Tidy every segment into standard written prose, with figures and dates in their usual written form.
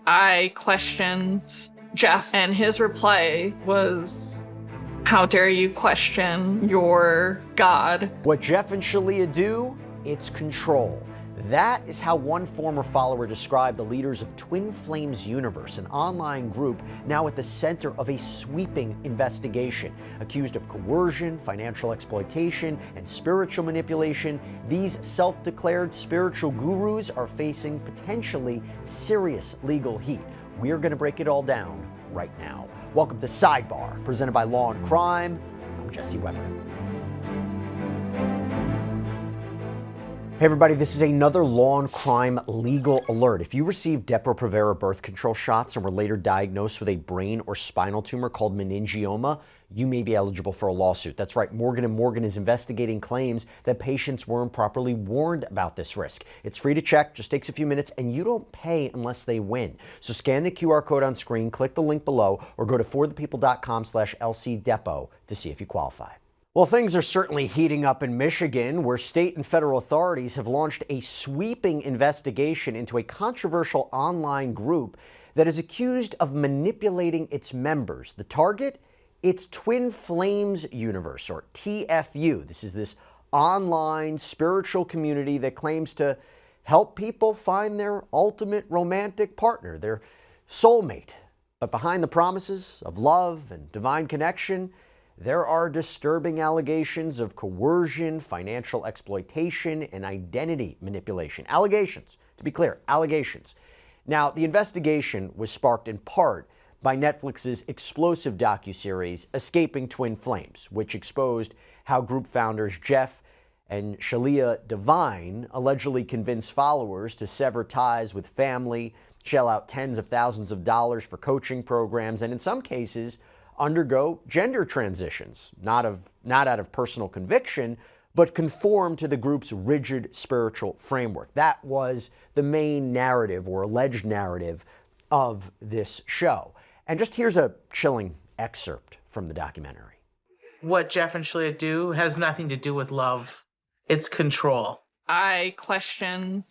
I questioned Jeff, and his reply was, "How dare you question your God?" What Jeff and Shaleia do, it's control. That is how one former follower described the leaders of Twin Flames Universe, an online group now at the center of a sweeping investigation. Accused of coercion, financial exploitation, and spiritual manipulation, these self-declared spiritual gurus are facing potentially serious legal heat. We're going to break it all down right now. Welcome to Sidebar, presented by Law&Crime. I'm Jesse Weber. Hey everybody, this is another Law&Crime legal alert. If you received Depo-Provera birth control shots and were later diagnosed with a brain or spinal tumor called meningioma, you may be eligible for a lawsuit. That's right, Morgan & Morgan is investigating claims that patients weren't properly warned about this risk. It's free to check, just takes a few minutes, and you don't pay unless they win. So scan the QR code on screen, click the link below, or go to forthepeople.com/LCDepo to see if you qualify. Well, things are certainly heating up in Michigan, where state and federal authorities have launched a sweeping investigation into a controversial online group that is accused of manipulating its members. The target? It's Twin Flames Universe, or TFU. This is this online spiritual community that claims to help people find their ultimate romantic partner, their soulmate. But behind the promises of love and divine connection, there are disturbing allegations of coercion, financial exploitation, and identity manipulation. Allegations, to be clear, allegations. Now, the investigation was sparked in part by Netflix's explosive docuseries Escaping Twin Flames, which exposed how group founders Jeff and Shaleia Divine allegedly convinced followers to sever ties with family, shell out tens of thousands of dollars for coaching programs, and in some cases, undergo gender transitions, not out of personal conviction, but conform to the group's rigid spiritual framework. That was the main narrative or alleged narrative of this show. And just here's a chilling excerpt from the documentary. What Jeff and Shaleia do has nothing to do with love. It's control. I questioned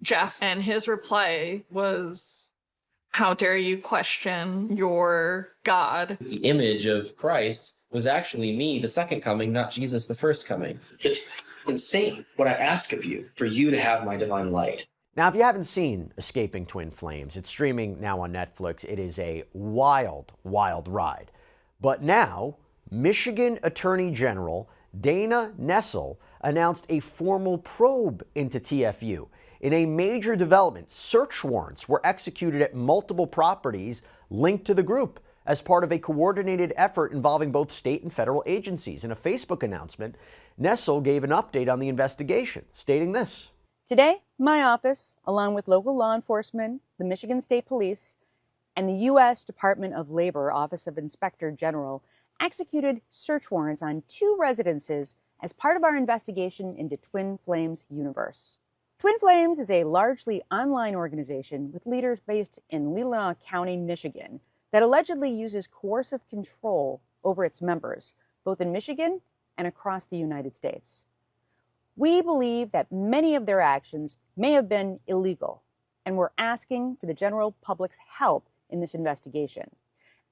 Jeff, and his reply was, "How dare you question your God?" The image of Christ was actually me, the second coming, not Jesus, the first coming. It's insane what I ask of you, for you to have my divine light. Now, if you haven't seen Escaping Twin Flames, it's streaming now on Netflix. It is a wild, wild ride. But now, Michigan Attorney General Dana Nessel announced a formal probe into TFU. In a major development, search warrants were executed at multiple properties linked to the group as part of a coordinated effort involving both state and federal agencies. In a Facebook announcement, Nessel gave an update on the investigation, stating this. Today, my office, along with local law enforcement, the Michigan State Police, and the U.S. Department of Labor Office of Inspector General, executed search warrants on 2 residences as part of our investigation into Twin Flames Universe. Twin Flames is a largely online organization with leaders based in Leelanau County, Michigan, that allegedly uses coercive control over its members, both in Michigan and across the United States. We believe that many of their actions may have been illegal, and we're asking for the general public's help in this investigation.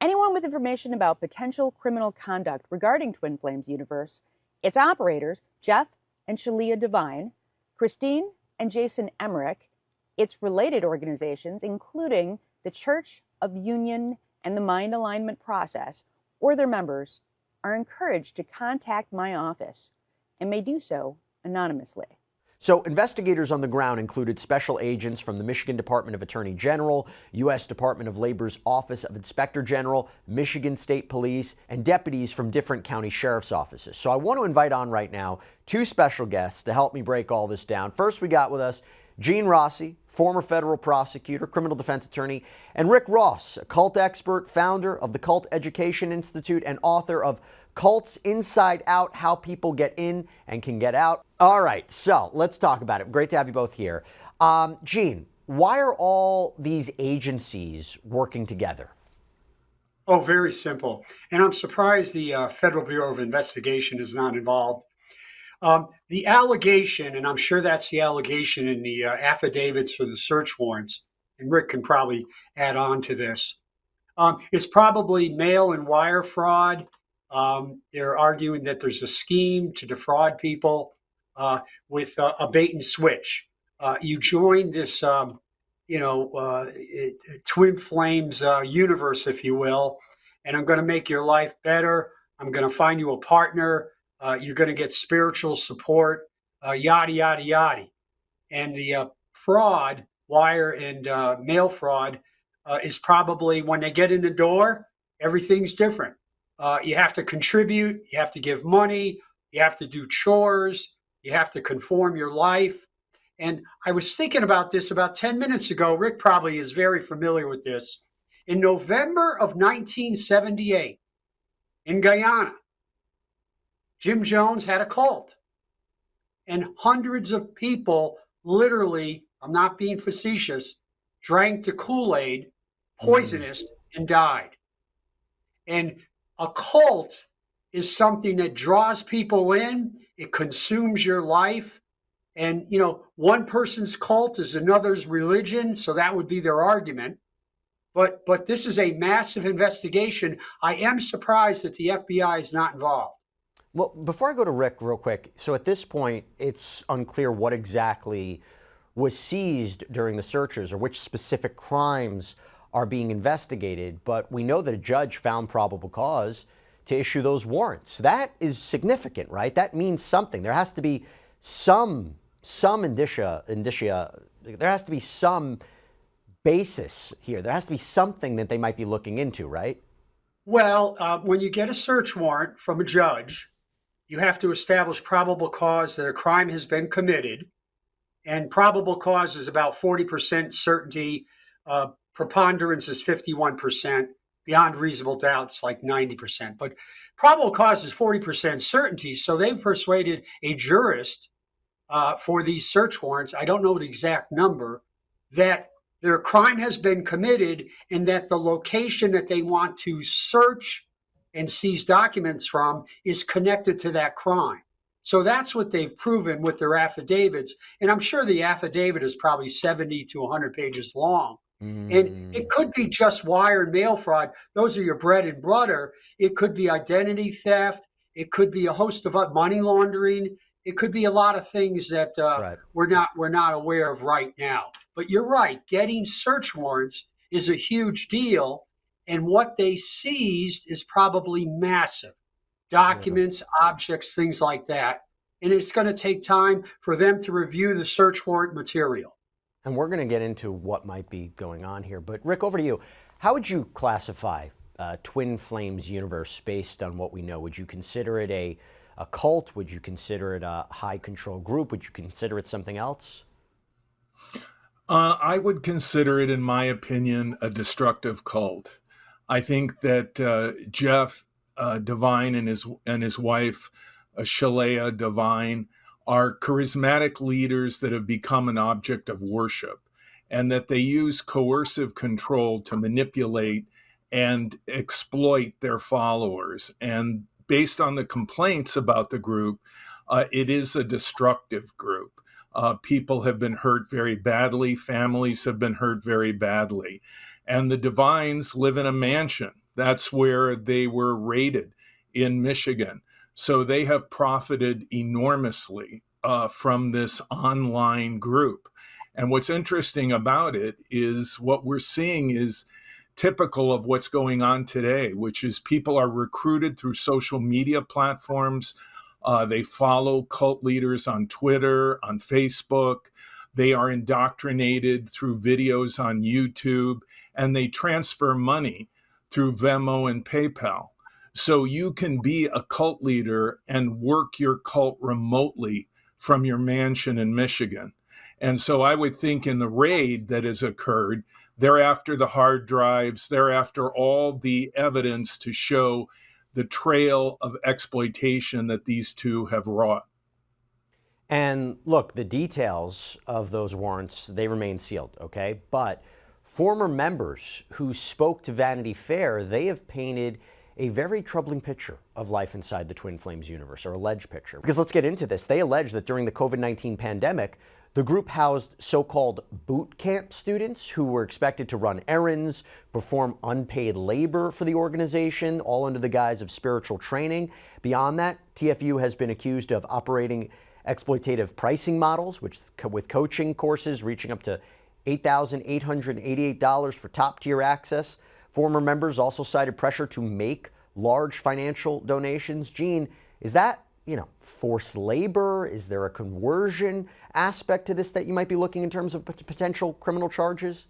Anyone with information about potential criminal conduct regarding Twin Flames Universe, its operators, Jeff and Shaleia Divine, Christine and Jason Emmerich, its related organizations, including the Church of Union and the Mind Alignment Process, or their members, are encouraged to contact my office and may do so anonymously. So investigators on the ground included special agents from the Michigan Department of Attorney General, U.S. Department of Labor's Office of Inspector General, Michigan State Police, and deputies from different county sheriff's offices. So I want to invite on right now 2 special guests to help me break all this down. First, we got with us Gene Rossi, former federal prosecutor, criminal defense attorney, and Rick Ross, a cult expert, founder of the Cult Education Institute, and author of Cults Inside Out, How People Get In and Can Get Out. All right, so let's talk about it. Great to have you both here. Gene, why are all these agencies working together? Oh, very simple. And I'm surprised the Federal Bureau of Investigation is not involved. The allegation, and I'm sure that's the allegation in the affidavits for the search warrants, and Rick can probably add on to this. It's probably mail and wire fraud. They're arguing that there's a scheme to defraud people with a bait and switch. You join this, twin flames universe, if you will, and I'm going to make your life better. I'm going to find you a partner. You're going to get spiritual support, yada, yada, yada. And the fraud, wire and mail fraud, is probably when they get in the door, everything's different. You have to contribute, you have to give money, you have to do chores, you have to conform your life. And I was thinking about this about 10 minutes ago. Rick probably is very familiar with this. In November of 1978, in Guyana, Jim Jones had a cult. And hundreds of people literally, I'm not being facetious, drank the Kool-Aid, poisonous, and died. And a cult is something that draws people in, it consumes your life. And, one person's cult is another's religion, so that would be their argument. But this is a massive investigation. I am surprised that the FBI is not involved. Well, before I go to Rick real quick, so at this point, it's unclear what exactly was seized during the searches or which specific crimes are being investigated, but we know that a judge found probable cause to issue those warrants. That is significant, right? That means something. There has to be some indicia, there has to be some basis here. There has to be something that they might be looking into, right? Well, when you get a search warrant from a judge, you have to establish probable cause that a crime has been committed. And probable cause is about 40% certainty. Preponderance is 51%. Beyond reasonable doubt, it's like 90%. But probable cause is 40% certainty. So they've persuaded a jurist for these search warrants, I don't know the exact number, that their crime has been committed and that the location that they want to search and seize documents from is connected to that crime. So that's what they've proven with their affidavits. And I'm sure the affidavit is probably 70 to 100 pages long. And it could be just wire and mail fraud. Those are your bread and butter. It could be identity theft. It could be a host of money laundering. It could be a lot of things that we're not aware of right now. But you're right. Getting search warrants is a huge deal. And what they seized is probably massive. Documents, objects, things like that. And it's going to take time for them to review the search warrant material. And we're going to get into what might be going on here. But Rick, over to you. How would you classify Twin Flames universe based on what we know? Would you consider it a cult? Would you consider it a high control group? Would you consider it something else? I would consider it, in my opinion, a destructive cult. I think that Jeff Divine and his wife, Shaleia Divine, are charismatic leaders that have become an object of worship, and that they use coercive control to manipulate and exploit their followers. And based on the complaints about the group, it is a destructive group. People have been hurt very badly. Families have been hurt very badly. And the Divines live in a mansion. That's where they were raided in Michigan. So they have profited enormously from this online group. And what's interesting about it is what we're seeing is typical of what's going on today, which is people are recruited through social media platforms. They follow cult leaders on Twitter, on Facebook. They are indoctrinated through videos on YouTube, and they transfer money through Venmo and PayPal. So you can be a cult leader and work your cult remotely from your mansion in Michigan. And so I would think in the raid that has occurred, they're after the hard drives, they're after all the evidence to show the trail of exploitation that these two have wrought. And look, the details of those warrants, they remain sealed, okay? But former members who spoke to Vanity Fair, they have painted a very troubling picture of life inside the Twin Flames universe, or alleged picture. Because let's get into this. They allege that during the COVID-19 pandemic, The group housed so-called boot camp students who were expected to run errands, perform unpaid labor for the organization, all under the guise of spiritual training. Beyond that, TFU has been accused of operating exploitative pricing models, which with coaching courses reaching up to $8,888 for top-tier access. Former members also cited pressure to make large financial donations. Gene, is that, forced labor? Is there a coercion aspect to this that you might be looking in terms of potential criminal charges?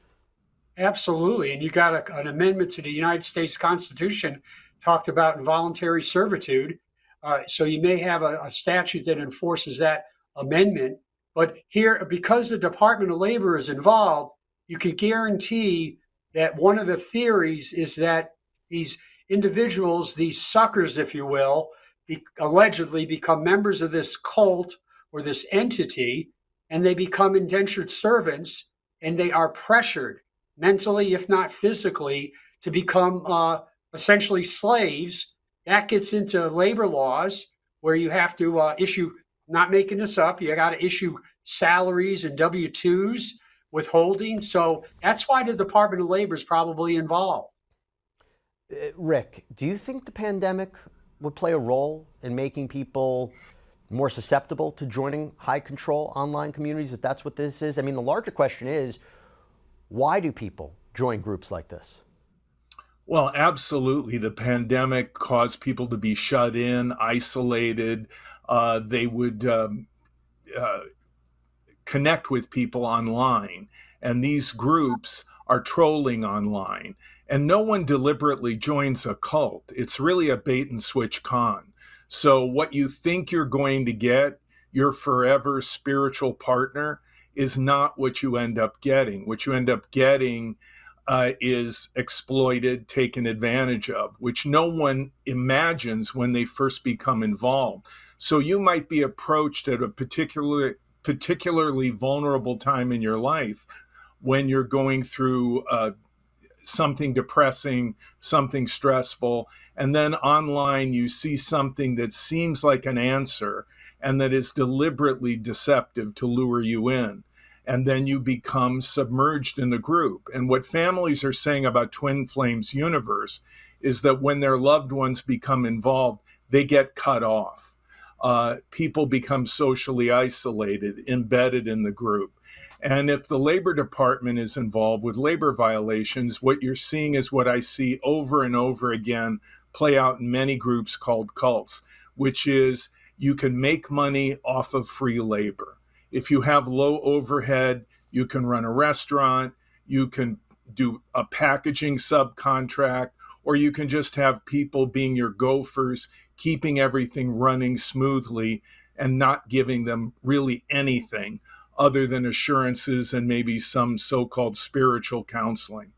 Absolutely. And you got an amendment to the United States Constitution talked about involuntary servitude. So you may have a statute that enforces that amendment. But here, because the Department of Labor is involved, you can guarantee that one of the theories is that these individuals, these suckers, if you will, allegedly become members of this cult or this entity, and they become indentured servants, and they are pressured mentally, if not physically, to become essentially slaves. That gets into labor laws where you have to issue, not making this up, you got to issue salaries and W-2s, withholding. So that's why the Department of Labor is probably involved. Rick, do you think the pandemic would play a role in making people more susceptible to joining high control online communities, if that's what this is? I mean, the larger question is, why do people join groups like this? Well, absolutely. The pandemic caused people to be shut in, isolated. They would connect with people online. And these groups are trolling online. And no one deliberately joins a cult. It's really a bait and switch con. So what you think you're going to get, your forever spiritual partner, is not what you end up getting. What you end up getting is exploited, taken advantage of, which no one imagines when they first become involved. So you might be approached at a particularly vulnerable time in your life when you're going through something depressing, something stressful, and then online you see something that seems like an answer and that is deliberately deceptive to lure you in. And then you become submerged in the group. And what families are saying about Twin Flames universe is that when their loved ones become involved, they get cut off. People become socially isolated, embedded in the group. And if the Labor Department is involved with labor violations, what you're seeing is what I see over and over again play out in many groups called cults, which is you can make money off of free labor. If you have low overhead, you can run a restaurant, you can do a packaging subcontract, or you can just have people being your gophers, keeping everything running smoothly and not giving them really anything other than assurances and maybe some so-called spiritual counseling.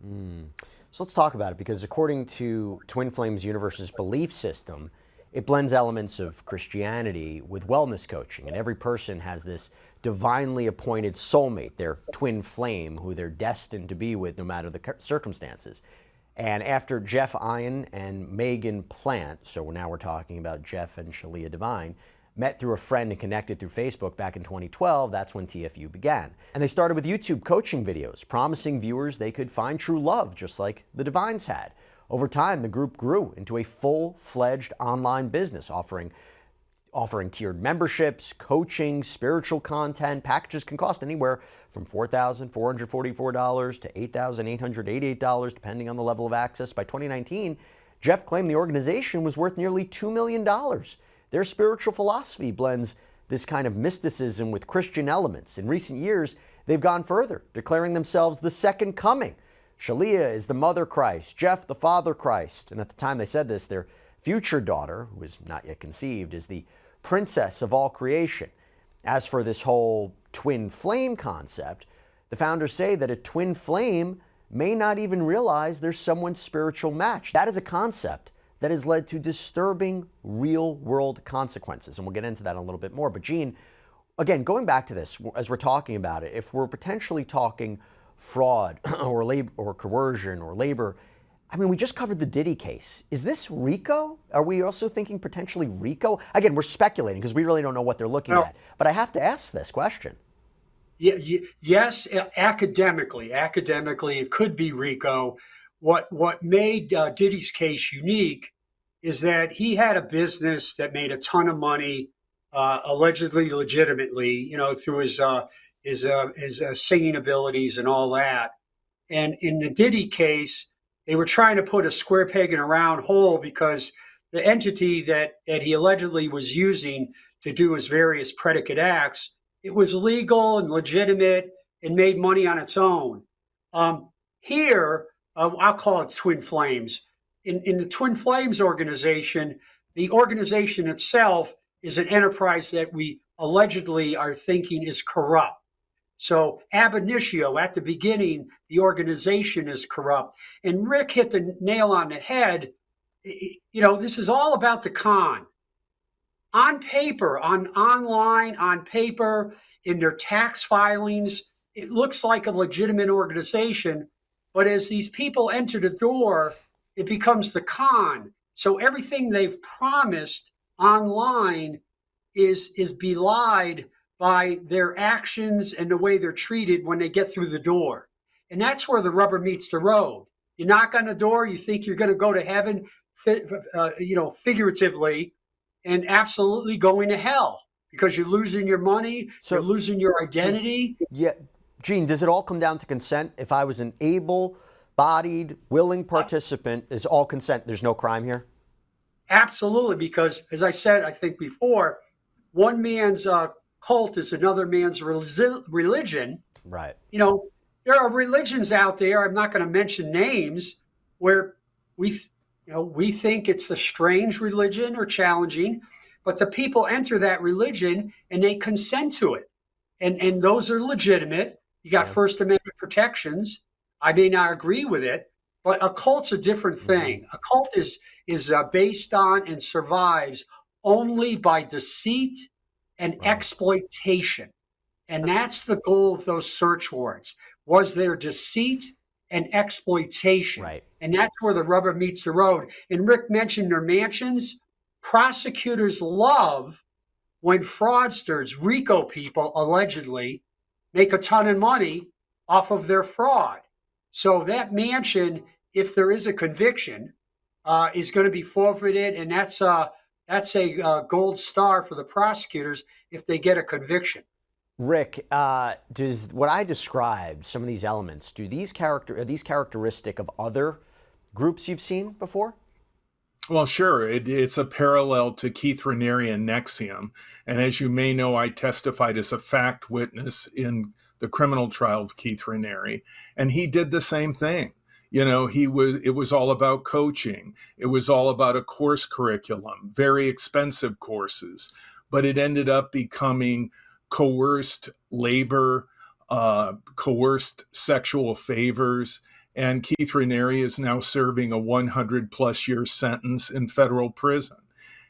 So let's talk about it, because according to Twin Flames Universe's belief system, it blends elements of Christianity with wellness coaching, and every person has this divinely appointed soulmate, their twin flame, who they're destined to be with no matter the circumstances. And after Jeff Ian and Megan Plant, so now we're talking about Jeff and Shaleia Divine, met through a friend and connected through Facebook back in 2012, that's when TFU began. And they started with YouTube coaching videos, promising viewers they could find true love, just like the Divines had. Over time, the group grew into a full-fledged online business, offering tiered memberships, coaching, spiritual content. Packages can cost anywhere from $4,444 to $8,888, depending on the level of access. By 2019, Jeff claimed the organization was worth nearly $2 million. Their spiritual philosophy blends this kind of mysticism with Christian elements. In recent years, they've gone further, declaring themselves the second coming. Shaleia is the mother Christ, Jeff the father Christ. And at the time they said this, their future daughter, who is not yet conceived, is the princess of all creation. As for this whole twin flame concept, the founders say that a twin flame may not even realize there's someone's spiritual match. That is a concept that has led to disturbing real-world consequences. And we'll get into that a little bit more. But Gene, again, going back to this, as we're talking about it, if we're potentially talking fraud or labor or coercion or labor, I mean, we just covered the Diddy case. Is this RICO? Are we also thinking potentially RICO? Again, we're speculating because we really don't know what they're looking at. But I have to ask this question. Yes, academically, it could be RICO. What made Diddy's case unique is that he had a business that made a ton of money, allegedly, legitimately, through his singing abilities and all that. And in the Diddy case, they were trying to put a square peg in a round hole because the entity that he allegedly was using to do his various predicate acts, it was legal and legitimate and made money on its own. Here, I'll call it Twin Flames. In the Twin Flames organization, the organization itself is an enterprise that we allegedly are thinking is corrupt. So ab initio, at the beginning, the organization is corrupt. And Rick hit the nail on the head. This is all about the con. On paper, online, on paper, in their tax filings, it looks like a legitimate organization. But as these people enter the door, it becomes the con. So everything they've promised online is belied by their actions and the way they're treated when they get through the door. And that's where the rubber meets the road. You knock on the door, you think you're going to go to heaven, figuratively, and absolutely going to hell because you're losing your money, you're losing your identity. Yeah, Gene, does it all come down to consent? If I was an able-bodied, willing participant, is all consent? There's no crime here? Absolutely, because as I said, I think before, one man's cult is another man's religion. Right. There are religions out there, I'm not going to mention names, where we think it's a strange religion or challenging, but the people enter that religion and they consent to it. And those are legitimate. You got First Amendment protections. I may not agree with it, but a cult's a different thing. A cult is based on and survives only by deceit and exploitation. And that's the goal of those search warrants. Was there deceit and exploitation? Right. And that's where the rubber meets the road. And Rick mentioned their mansions. Prosecutors love when fraudsters, RICO people, allegedly, make a ton of money off of their fraud. So that mansion, if there is a conviction, is going to be forfeited, and that's a gold star for the prosecutors if they get a conviction. Rick, does what I described, some of these elements, are these characteristic of other groups you've seen before? Well, sure. It's a parallel to Keith Raniere and NXIVM. And as you may know, I testified as a fact witness in the criminal trial of Keith Raniere, and he did the same thing. It was all about coaching. It was all about a course curriculum, very expensive courses, but it ended up becoming coerced labor, coerced sexual favors. And Keith Raniere is now serving a 100+ year sentence in federal prison.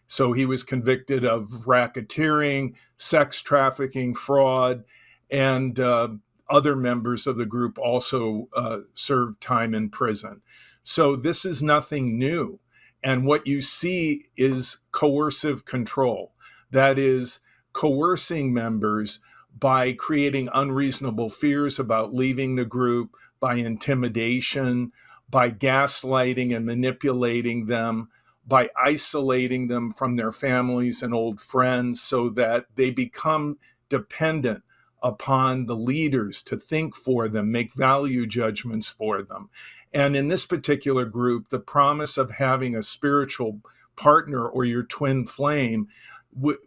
So he was convicted of racketeering, sex trafficking, fraud, and other members of the group also served time in prison. So this is nothing new. And what you see is coercive control. That is, coercing members by creating unreasonable fears about leaving the group, by intimidation, by gaslighting and manipulating them, by isolating them from their families and old friends so that they become dependent upon the leaders to think for them, make value judgments for them. And in this particular group, the promise of having a spiritual partner or your twin flame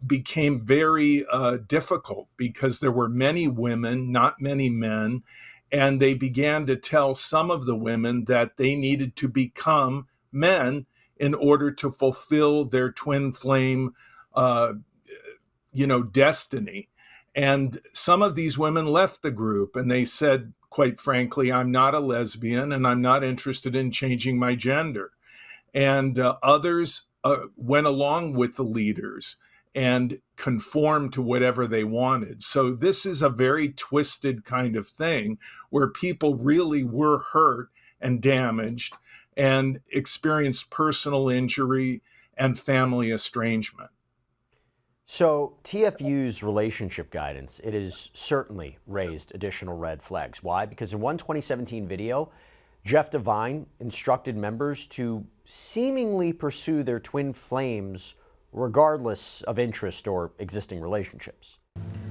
became very difficult because there were many women, not many men, and they began to tell some of the women that they needed to become men in order to fulfill their twin flame, destiny. And some of these women left the group and they said, quite frankly, I'm not a lesbian and I'm not interested in changing my gender. And others went along with the leaders and conformed to whatever they wanted. So this is a very twisted kind of thing where people really were hurt and damaged and experienced personal injury and family estrangement. So TFU's relationship guidance, it has certainly raised additional red flags. Why? Because in one 2017 video, Jeff Divine instructed members to seemingly pursue their twin flames regardless of interest or existing relationships.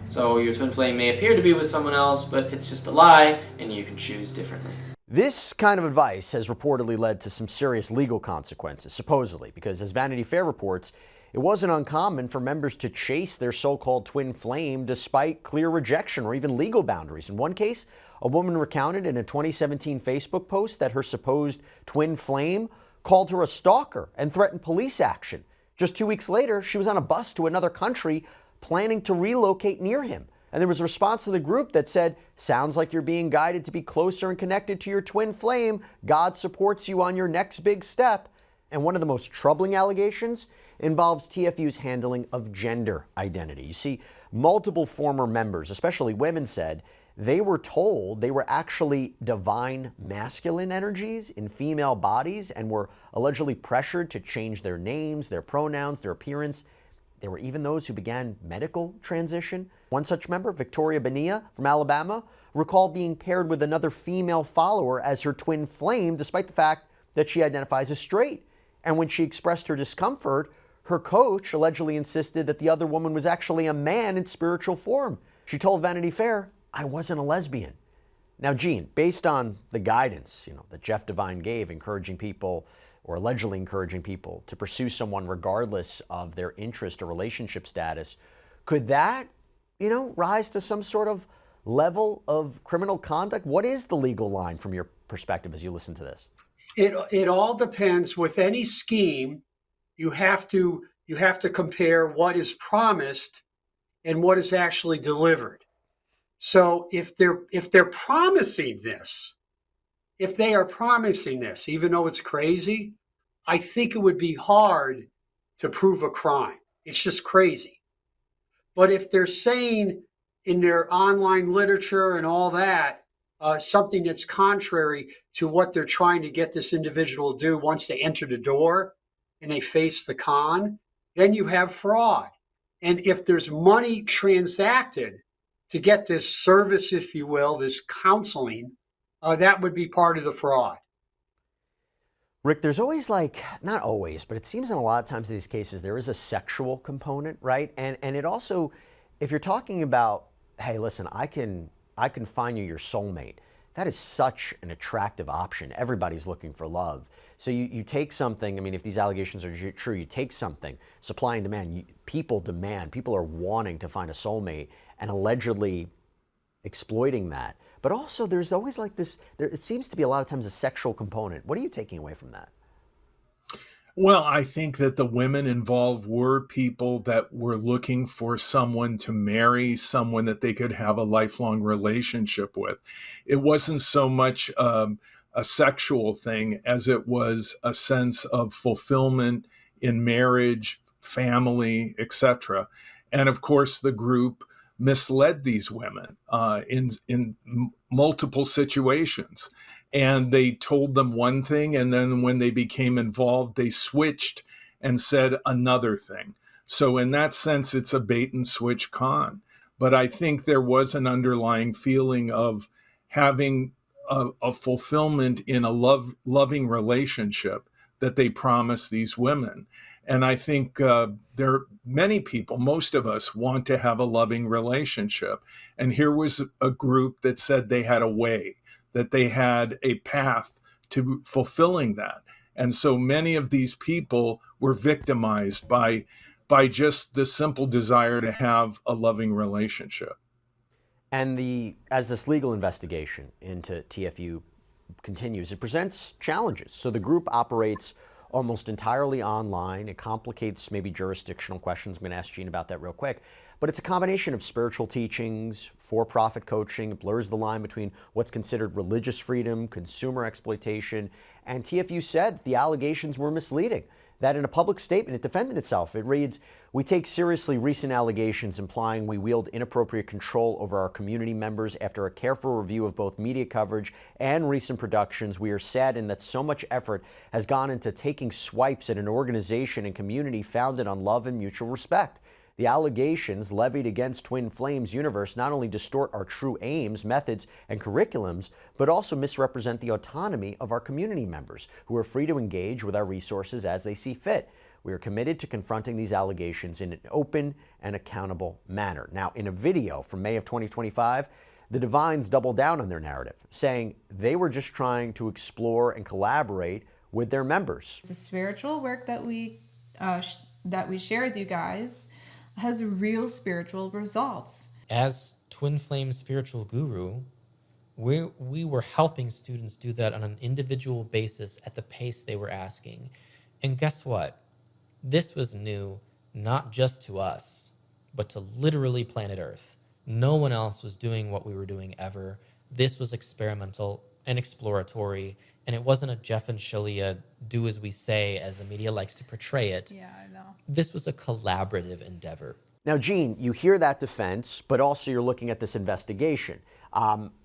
So your twin flame may appear to be with someone else, but it's just a lie, and you can choose differently. This kind of advice has reportedly led to some serious legal consequences, supposedly, because as Vanity Fair reports, it wasn't uncommon for members to chase their so-called twin flame despite clear rejection or even legal boundaries. In one case, a woman recounted in a 2017 Facebook post that her supposed twin flame called her a stalker and threatened police action. Just 2 weeks later, she was on a bus to another country planning to relocate near him. And there was a response to the group that said, "Sounds like you're being guided to be closer and connected to your twin flame. God supports you on your next big step." And one of the most troubling allegations involves TFU's handling of gender identity. You see, multiple former members, especially women, said they were told they were actually divine masculine energies in female bodies and were allegedly pressured to change their names, their pronouns, their appearance. There were even those who began medical transition. One such member, Victoria Bonilla from Alabama, recalled being paired with another female follower as her twin flame, despite the fact that she identifies as straight. And when she expressed her discomfort, her coach allegedly insisted that the other woman was actually a man in spiritual form. She told Vanity Fair, "I wasn't a lesbian." Now, Gene, based on the guidance, that Jeff Divine gave, encouraging people or allegedly encouraging people to pursue someone regardless of their interest or relationship status, could that, rise to some sort of level of criminal conduct? What is the legal line from your perspective as you listen to this? It all depends. With any scheme, you have to compare what is promised and what is actually delivered. So if they're promising this, if they are promising this, even though it's crazy, I think it would be hard to prove a crime. It's just crazy. But if they're saying in their online literature and all that, something that's contrary to what they're trying to get this individual to do once they enter the door and they face the con, then you have fraud. And if there's money transacted to get this service, if you will, this counseling, that would be part of the fraud. Rick, there's always not always, but it seems in a lot of times in these cases, there is a sexual component, right? And it also, if you're talking about, hey, listen, I can find you your soulmate, that is such an attractive option. Everybody's looking for love. So you take something, if these allegations are true, you take something, supply and demand, people are wanting to find a soulmate and allegedly exploiting that. But also there's always it seems to be a lot of times a sexual component. What are you taking away from that? Well, I think that the women involved were people that were looking for someone to marry, someone that they could have a lifelong relationship with. It wasn't so much a sexual thing as it was a sense of fulfillment in marriage, family, etc. And of course, the group misled these women in multiple situations. And they told them one thing, and then when they became involved, they switched and said another thing. So in that sense, it's a bait and switch con. But I think there was an underlying feeling of having a fulfillment in a loving relationship that they promised these women. And I think there are many people, most of us, want to have a loving relationship. And here was a group that said they had a way, that they had a path to fulfilling that. And so many of these people were victimized by just the simple desire to have a loving relationship. And as this legal investigation into TFU continues, it presents challenges. So the group operates almost entirely online. It complicates maybe jurisdictional questions. I'm going to ask Gene about that real quick. But it's a combination of spiritual teachings, for-profit coaching. It blurs the line between what's considered religious freedom, consumer exploitation. And TFU said the allegations were misleading. That in a public statement, it defended itself. It reads, "We take seriously recent allegations implying we wield inappropriate control over our community members. After a careful review of both media coverage and recent productions, we are saddened that so much effort has gone into taking swipes at an organization and community founded on love and mutual respect. The allegations levied against Twin Flames Universe not only distort our true aims, methods, and curriculums, but also misrepresent the autonomy of our community members, who are free to engage with our resources as they see fit. We are committed to confronting these allegations in an open and accountable manner. Now, in a video from May of 2025, the Divines doubled down on their narrative, saying they were just trying to explore and collaborate with their members. The spiritual work that we share with you guys has real spiritual results. As Twin Flame spiritual guru, we were helping students do that on an individual basis at the pace they were asking. And guess what? This was new, not just to us, but to literally planet Earth. No one else was doing what we were doing ever. This was experimental and exploratory, and it wasn't a Jeff and Shaleia do as we say, as the media likes to portray it. Yeah, I know. This was a collaborative endeavor. Now, Gene, you hear that defense, but also you're looking at this investigation.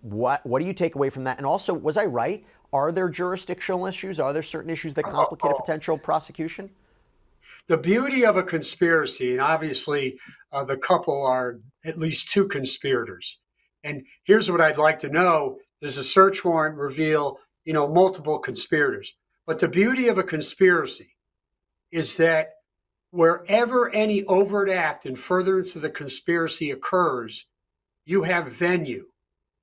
What do you take away from that? And also, was I right? Are there jurisdictional issues? Are there certain issues that complicate a potential prosecution? The beauty of a conspiracy, and obviously the couple are at least two conspirators. And here's what I'd like to know. Does a search warrant reveal, multiple conspirators? But the beauty of a conspiracy is that wherever any overt act in furtherance of the conspiracy occurs, you have venue.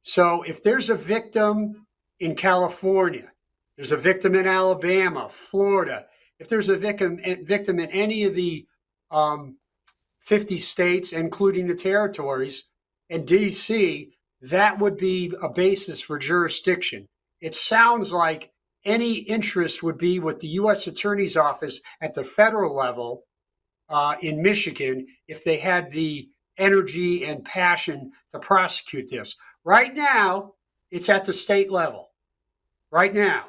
So if there's a victim in California, there's a victim in Alabama, Florida, if there's a victim in any of the 50 states, including the territories, and DC, that would be a basis for jurisdiction. It sounds like any interest would be with the U.S. Attorney's Office at the federal level in Michigan if they had the energy and passion to prosecute this. Right now, it's at the state level. Right now.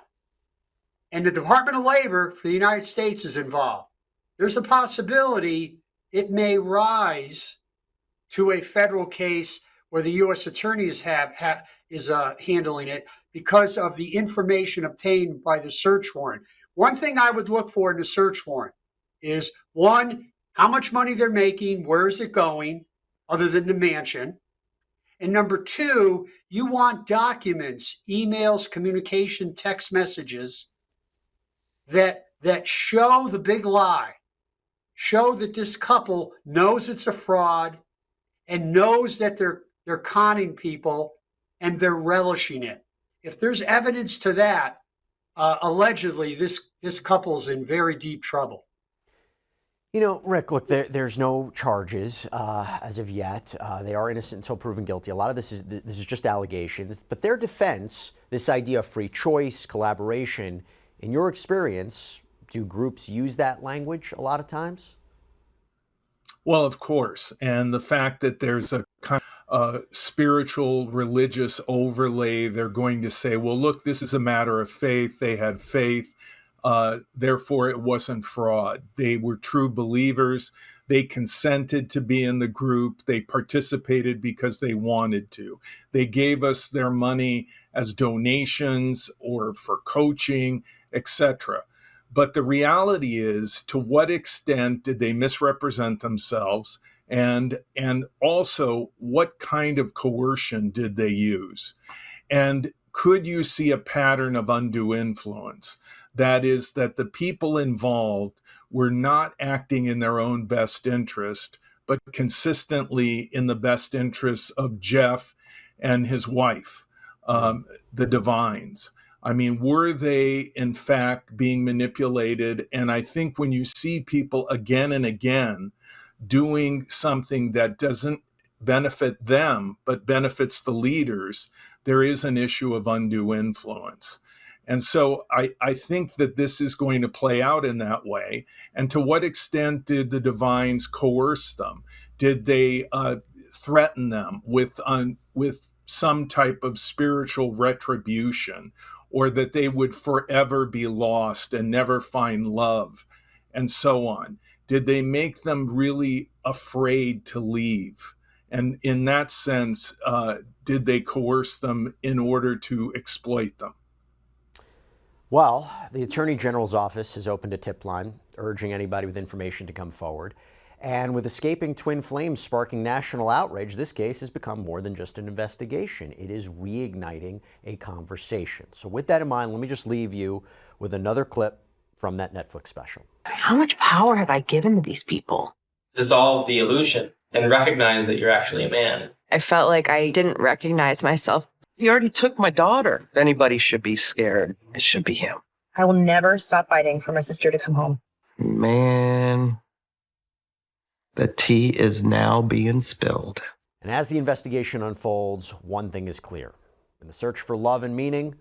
And the Department of Labor for the United States is involved. There's a possibility it may rise to a federal case where the U.S. Attorney is handling it because of the information obtained by the search warrant. One thing I would look for in the search warrant is, one, how much money they're making, where is it going, other than the mansion. And number two, you want documents, emails, communication, text messages that show the big lie, show that this couple knows it's a fraud and knows that they're conning people and they're relishing it. If there's evidence to that, allegedly this couple's in very deep trouble. Rick, look, there's no charges as of yet. They are innocent until proven guilty. A lot of this is just allegations. But their defense, this idea of free choice, collaboration, in your experience, do groups use that language a lot of times? Well, of course. And the fact that there's a kind of spiritual, religious overlay, they're going to say, well, look, this is a matter of faith. They had faith. Therefore, it wasn't fraud. They were true believers. They consented to be in the group. They participated because they wanted to. They gave us their money as donations or for coaching, etc. But the reality is, to what extent did they misrepresent themselves? And also, what kind of coercion did they use? And could you see a pattern of undue influence? That is, that the people involved were not acting in their own best interest, but consistently in the best interests of Jeff and his wife, the Divines. I mean, were they in fact being manipulated? And I think when you see people again and again doing something that doesn't benefit them, but benefits the leaders, there is an issue of undue influence. And so I think that this is going to play out in that way. And to what extent did the Divines coerce them? Did they threaten them with some type of spiritual retribution, or that they would forever be lost and never find love, and so on? Did they make them really afraid to leave? And in that sense, did they coerce them in order to exploit them? Well, the Attorney General's office has opened a tip line urging anybody with information to come forward. And with escaping twin flames sparking national outrage, this case has become more than just an investigation. It is reigniting a conversation. So with that in mind, let me just leave you with another clip from that Netflix special. How much power have I given to these people? Dissolve the illusion and recognize that you're actually a man. I felt like I didn't recognize myself. He already took my daughter. If anybody should be scared, it should be him. I will never stop fighting for my sister to come home. Man, the tea is now being spilled. And as the investigation unfolds, one thing is clear. In the search for love and meaning,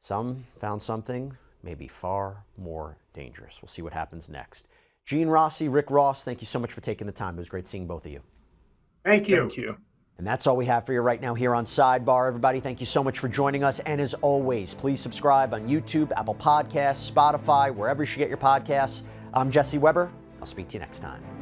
some found something maybe far more dangerous. We'll see what happens next. Gene Rossi, Rick Ross, thank you so much for taking the time. It was great seeing both of you. Thank you. Thank you. And that's all we have for you right now here on Sidebar. Everybody, thank you so much for joining us. And as always, please subscribe on YouTube, Apple Podcasts, Spotify, wherever you should get your podcasts. I'm Jesse Weber. I'll speak to you next time.